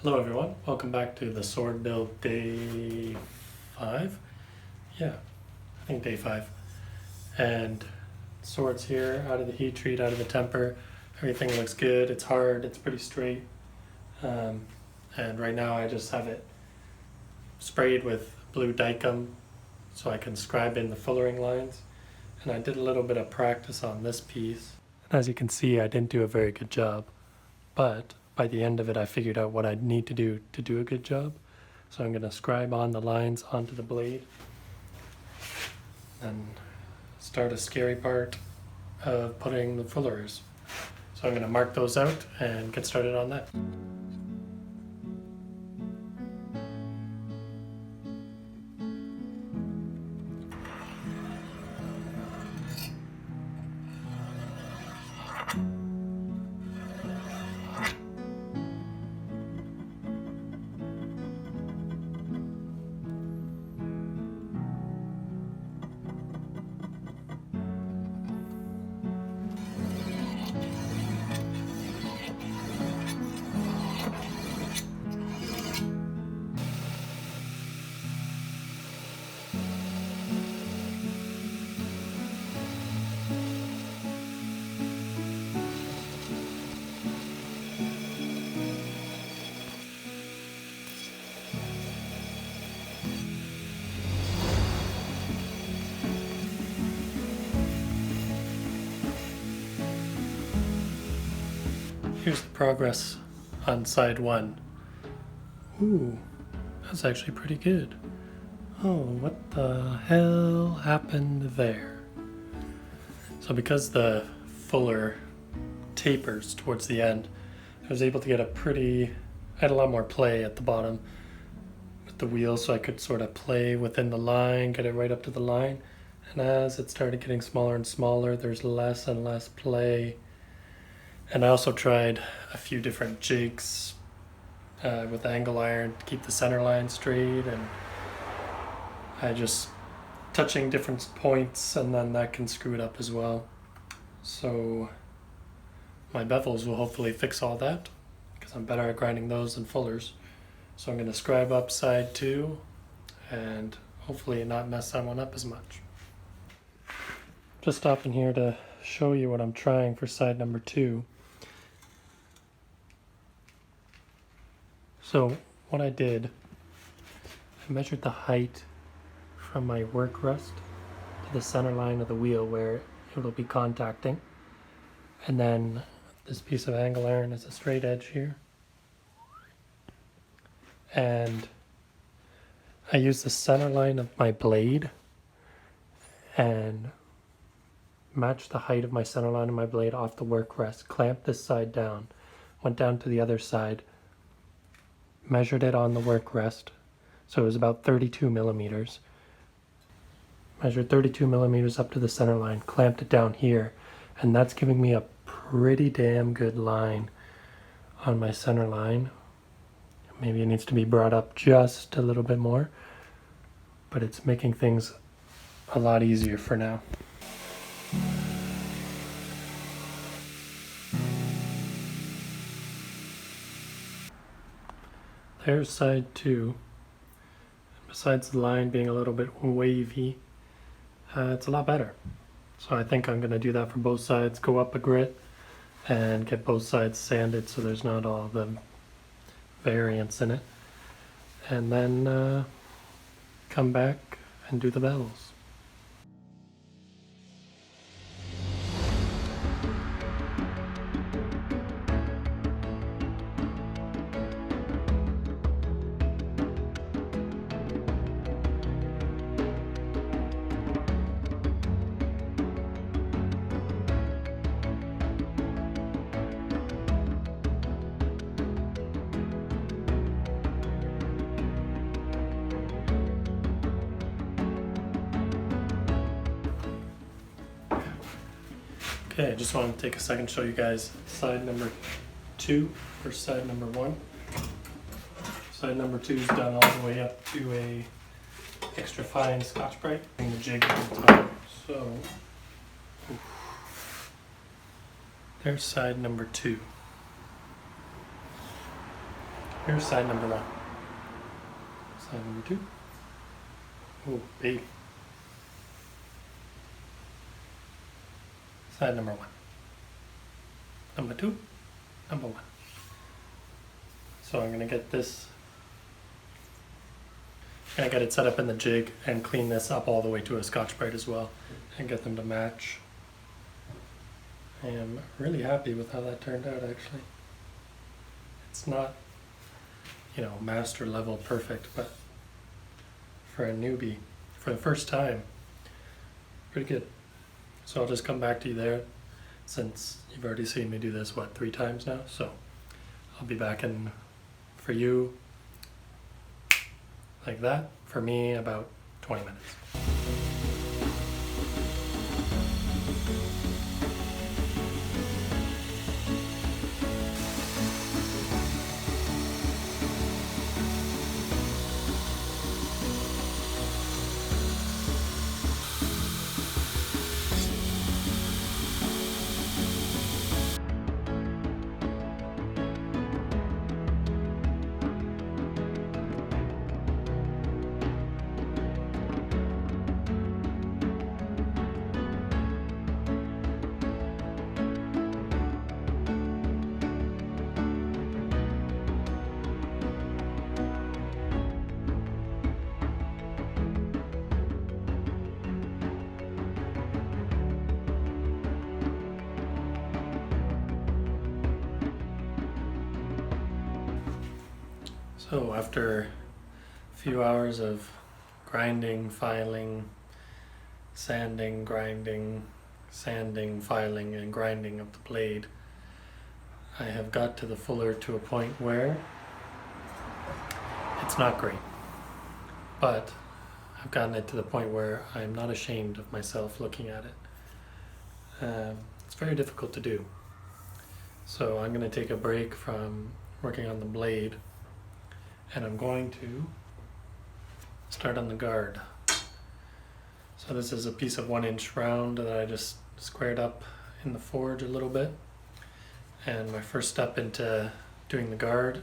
Hello everyone, welcome back to the sword build day 5. Yeah, I think day 5. And swords here, out of the heat treat, out of the temper. Everything looks good, it's hard, it's pretty straight. And right now I just have it sprayed with blue Dykem so I can scribe in the fullering lines. And I did a little bit of practice on this piece. And as you can see, I didn't do a very good job, but by the end of it, I figured out what I'd need to do a good job. So I'm going to scribe on the lines onto the blade and start a scary part of putting the fullers. So I'm going to mark those out and get started on that. Here's the progress on side 1. Ooh, that's actually pretty good. Oh, what the hell happened there? So because the fuller tapers towards the end, I was able to get I had a lot more play at the bottom with the wheel, so I could sort of play within the line, get it right up to the line. And as it started getting smaller and smaller, there's less and less play. And I also tried a few different jigs with angle iron to keep the center line straight, and I just touching different points, and then that can screw it up as well. So my bevels will hopefully fix all that, because I'm better at grinding those than fullers. So I'm going to scribe up side 2 and hopefully not mess that one up as much. Just stopping here to show you what I'm trying for side number 2. So what I did, I measured the height from my work rest to the center line of the wheel where it will be contacting. And then this piece of angle iron is a straight edge here. And I used the center line of my blade and matched the height of my center line of my blade off the work rest, clamped this side down, went down to the other side, measured it on the work rest, so it was about 32 millimeters. Measured 32 millimeters up to the center line, clamped it down here, and that's giving me a pretty damn good line on my center line. Maybe it needs to be brought up just a little bit more, but it's making things a lot easier for now. There's side 2. Besides the line being a little bit wavy, it's a lot better. So I think I'm going to do that for both sides, go up a grit and get both sides sanded so there's not all the variance in it. And then come back and do the bevels. Okay, I just wanted to take a second to show you guys side number 2 or side number 1. Side number 2 is done all the way up to a extra fine Scotch-Brite and the jig at the top. So there's side number 2. Here's side number 1. Side number 2. Oh, baby. Side number 1. Number 2. Number 1. So I'm gonna get this. I got it set up in the jig and clean this up all the way to a Scotch-Brite as well and get them to match. I am really happy with how that turned out actually. It's not, master level perfect, but for a newbie, for the first time, pretty good. So I'll just come back to you there since you've already seen me do this, 3 times now? So I'll be back in for you like that, for me about 20 minutes. So after a few hours of grinding, filing, sanding, grinding, sanding, filing, and grinding of the blade, I have got to the fuller to a point where it's not great. But I've gotten it to the point where I'm not ashamed of myself looking at it. It's very difficult to do. So I'm going to take a break from working on the blade and I'm going to start on the guard. So this is a piece of 1-inch round that I just squared up in the forge a little bit. And my first step into doing the guard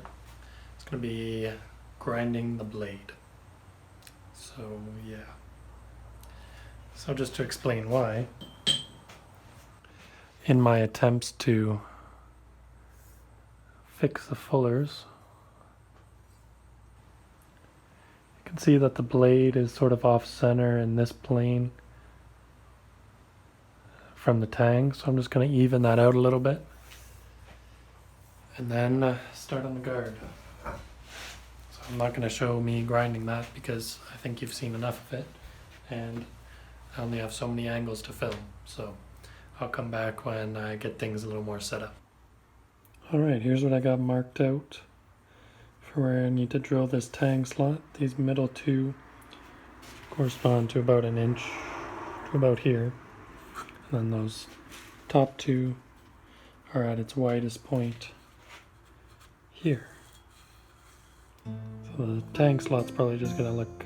is going to be grinding the blade. So yeah. So just to explain why, in my attempts to fix the fullers, you can see that the blade is sort of off center in this plane from the tang, so I'm just going to even that out a little bit and then start on the guard. So I'm not going to show me grinding that because I think you've seen enough of it and I only have so many angles to film, so I'll come back when I get things a little more set up. Alright, here's what I got marked out for where I need to drill this tang slot. These middle two correspond to about 1 inch to about here, and then those top two are at its widest point here. So the tang slot's probably just going to look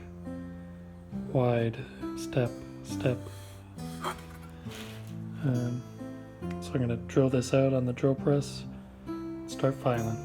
wide, step, step. So I'm going to drill this out on the drill press, start filing.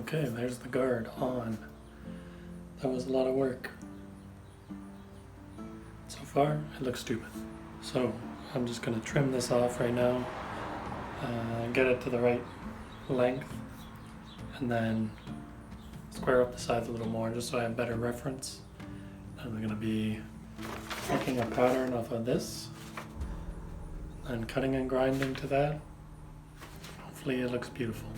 Okay, there's the guard on. That was a lot of work. So far, it looks stupid. So I'm just going to trim this off right now, get it to the right length, and then square up the sides a little more just so I have better reference. And we're going to be making a pattern off of this and cutting and grinding to that. Hopefully hopefully it looks beautiful.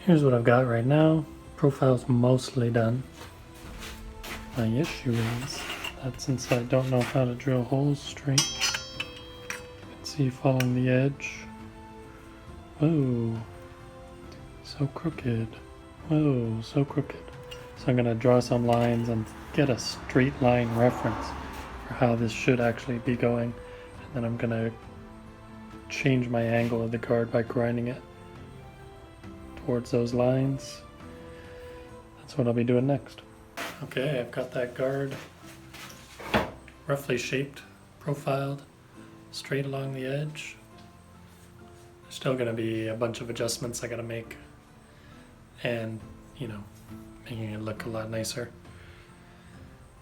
Here's what I've got right now. Profile's mostly done. My issue is that since I don't know how to drill holes straight, you can see following the edge. Whoa, so crooked. Whoa, so crooked. So I'm gonna draw some lines and get a straight line reference for how this should actually be going. And then I'm gonna change my angle of the card by grinding it towards those lines. That's what I'll be doing next. Okay, I've got that guard roughly shaped, profiled, straight along the edge. There's still gonna be a bunch of adjustments I gotta make and, you know, making it look a lot nicer.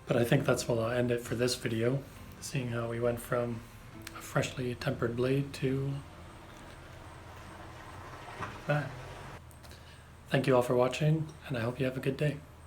But I think that's where I'll end it for this video, seeing how we went from a freshly tempered blade to that. Thank you all for watching, and I hope you have a good day.